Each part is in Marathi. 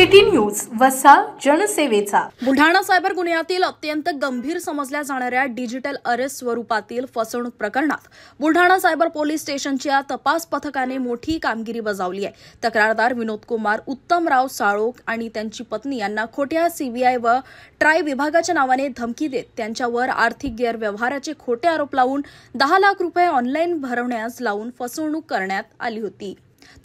सिटी न्यूज वसा जनसेवेचा। बुलढाणा सायबर गुन्ह्यातील अत्यंत गंभीर समजल्या जाणाऱ्या डिजिटल अरेस्ट स्वरूपातील फसवणूक प्रकरणात बुलढाणा सायबर पोलीस स्टेशनच्या तपास पथकाने मोठी कामगिरी बजावली आहे। तक्रारदार विनोद कुमार उत्तमराव साळोख आणि त्यांची पत्नी यांना खोट्या सीबीआय व ट्राय विभागाच्या नावाने धमकी देत त्यांच्यावर आर्थिक गैरव्यवहाराचे खोटे आरोप लावून 10 लाख रुपये ऑनलाईन भरवण्यास लावून फसवणूक करण्यात आली होती।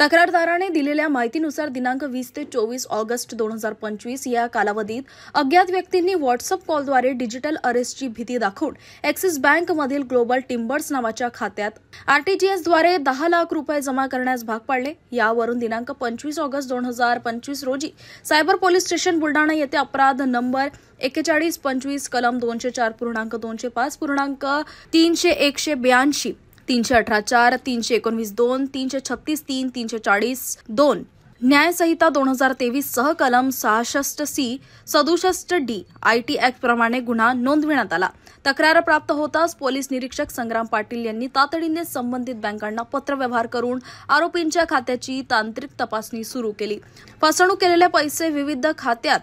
तक्रारदाराने दिलेल्या माहितीनुसार दिनांक 20 ते 24 ऑगस्ट 2025 या कालावधीत अज्ञात व्यक्तींनी व्हॉट्सअप कॉलद्वारे डिजिटल अरेस्टची भीती दाखवून ॲक्सिस बँकमधील ग्लोबल टिम्बर्स नावाच्या खात्यात आरटीजीएसद्वारे 10 लाख रुपये जमा करण्यास भाग पाडले। यावरून दिनांक 25 ऑगस्ट 2025 रोजी सायबर पोलीस स्टेशन बुलढाणा येथे अपराध नंबर 4125 कलम 204.5.30182 318(4), 319(2), 336(3), 340(2) न्यायसंहिता 2023 सह कलम 66C 67D IT ऍक्ट प्रमाणे गुन्हा नोंदविण्यात आला। तक्रार प्राप्त होताच पोलीस निरीक्षक संग्राम पाटील यांनी तातडीने संबंधित बँकांना पत्रव्यवहार करून आरोपींच्या खात्याची तांत्रिक तपासणी सुरू केली। फसवणूक केलेले पैसे विविध खात्यात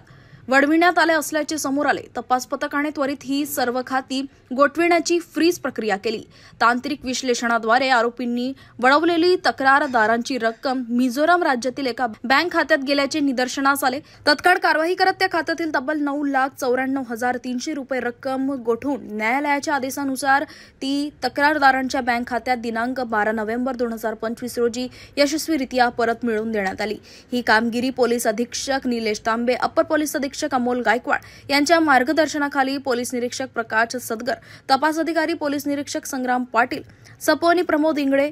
वळविण्यात आले असल्याचे समोर आले। तपास पथकाने त्वरित ही सर्व खाती गोठविण्याची फ्रीज प्रक्रिया केली। तांत्रिक विश्लेषणाद्वारे आरोपींनी वळवलेली तक्रारदारांची रक्कम मिझोराम राज्यातील एका बँक खात्यात गेल्याचे निदर्शनास आले। तत्काळ कारवाई करत त्या खात्यातील तब्बल 9,94,300 रुपये रक्कम गोठवून न्यायालयाच्या आदेशानुसार ती तक्रारदारांच्या बँक खात्यात दिनांक 12 नोव्हेंबर 2025 रोजी यशस्वीरित्या परत मिळवून देण्यात आली। ही कामगिरी पोलीस अधीक्षक निलेश तांबे, अप्पर पोलीस अधीक्षक अमोल गायकवाड यांच्या मार्गदर्शनाखाली पोलीस निरीक्षक प्रकाश सदगर, तपास अधिकारी पोलीस निरीक्षक संग्राम पाटील, सपोनी प्रमोद इंगळे,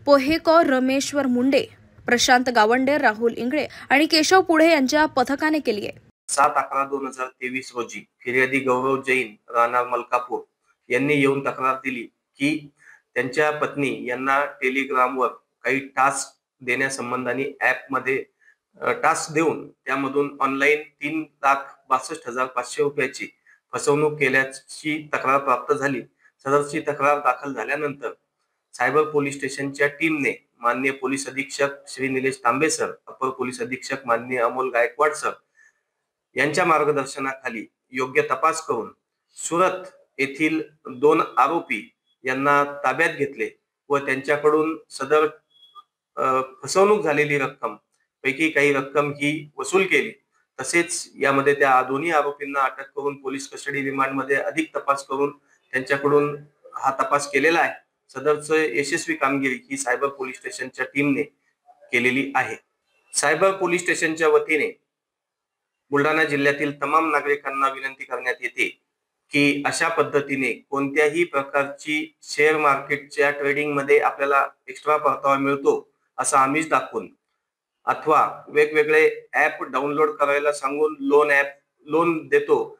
पोहेकर रमेश्वर मुंडे, प्रशांत गावंडे, राहुल इंगळे आणि केशव पुढे यांच्या पथकाने केली आहे। 7/11/2023 रोजी फिर्यादी गौरव जैन राहणार मलकापूर यांनी येऊन तक्रार दिली की त्यांच्या पत्नी यांना टेलिग्रामवर काही टास्क देण्यासंबंधाने ॲपमध्ये टास्क देऊन त्यामधून ऑनलाईन 3,62,500 रुपयाची फसवणूक केल्याची तक्रार प्राप्त झाली। सदरची तक्रार दाखल झाल्यानंतर सायबर पोलीस स्टेशनच्या टीमने माननीय पोलीस अधीक्षक श्री निलेश तांबे सर, अपर पोलीस अधीक्षक माननीय अमोल गायकवाड सर यांच्या मार्गदर्शनाखाली योग्य तपास करून सुरत येथील 2 आरोपी यांना ताब्यात घेतले व त्यांच्याकडून सदर फसवणूक झालेली रक्कम पैकी काही रक्कम ही वसूल केली। तसेच यामध्ये त्या दोन्ही आरोपींना अटक करून पोलीस कस्टडी रिमांडमध्ये अधिक तपास करून त्यांच्याकडून हा तपास केलेला आहे। सदरचं यशस्वी कामगिरी ही सायबर पोलीस स्टेशनच्या टीमने केलेली आहे। सायबर पोलीस स्टेशनच्या वतीने बुलढाणा जिल्ह्यातील तमाम नागरिकांना विनंती करण्यात येते की अशा पद्धतीने कोणत्याही प्रकारची शेअर मार्केटच्या ट्रेडिंग मध्ये आपल्याला एक्स्ट्रा परतावा मिळतो असं आमिष दाखवून अथवा वेगवेगळे ऍप डाउनलोड करायला सांगून लोन देतो,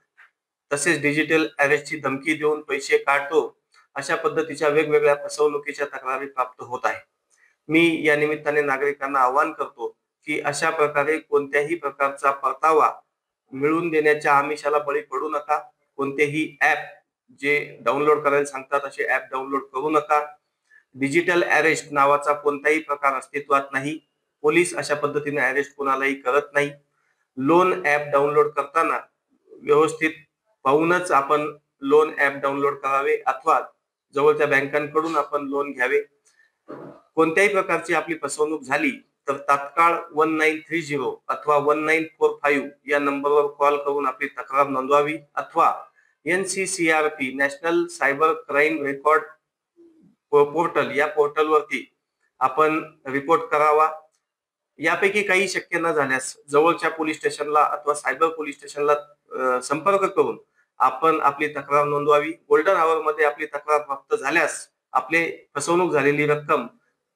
तसेच डिजिटल अरेस्टची धमकी देऊन पैसे काढतो, अशा पद्धतीच्या वेगवेगळ्या फसवणुकीच्या तक्रारी प्राप्त होत आहे। मी या निमित्ताने नागरिकांना आवाहन करतो की अशा प्रकारे कोणत्याही प्रकारचा परतावा मिळवून देण्याच्या आमिषाला बळी पडू नका। कोणतेही ऍप जे डाउनलोड करायला सांगतात असे ऍप डाउनलोड करू नका। डिजिटल अरेस्ट नावाचा कोणताही प्रकार अस्तित्वात नाही। पोलीस अशा पद्धतीने अरेस्ट कोणालाही करत नाही। लोन ऍप डाउनलोड करताना व्यवस्थित पाहूनच आपण लोन ऍप डाउनलोड करावे अथवा जवळच्या बँकांकडून आपण लोन घ्यावे। कोणत्याही प्रकारची आपली फसवणूक झाली तर तात्काळ 1930 अथवा 1945 या नंबरवर कॉल करून आपली तक्रार नोंदवावी अथवा NCCRP national cyber crime record portal या पोर्टलवरती आपण रिपोर्ट करावा। यापैकी काही शक्य न झाल्यास जवळच्या पोलीस स्टेशनला अथवा सायबर पोलीस स्टेशनला संपर्क करून आपण आपली तक्रार नोंदवावी। गोल्डन आवर मध्ये आपली तक्रार प्राप्त झाल्यास आपले फसवणूक झालेली रक्कम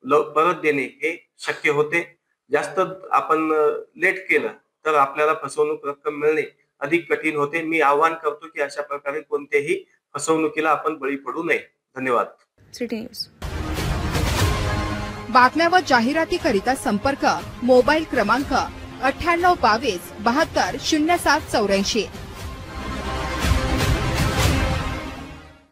परत देणे हे शक्य होते। जास्त आपण लेट केलं तर आपल्याला फसवणूक रक्कम मिळणे अधिक कठीण होते। मी आवाहन करतो की अशा प्रकारे कोणत्याही फसवणुकीला आपण बळी पडू नये। धन्यवाद। सिटी न्यूज बातम्या व जाहिरातीकरिता संपर्क मोबाईल क्रमांक 9822 72 0784।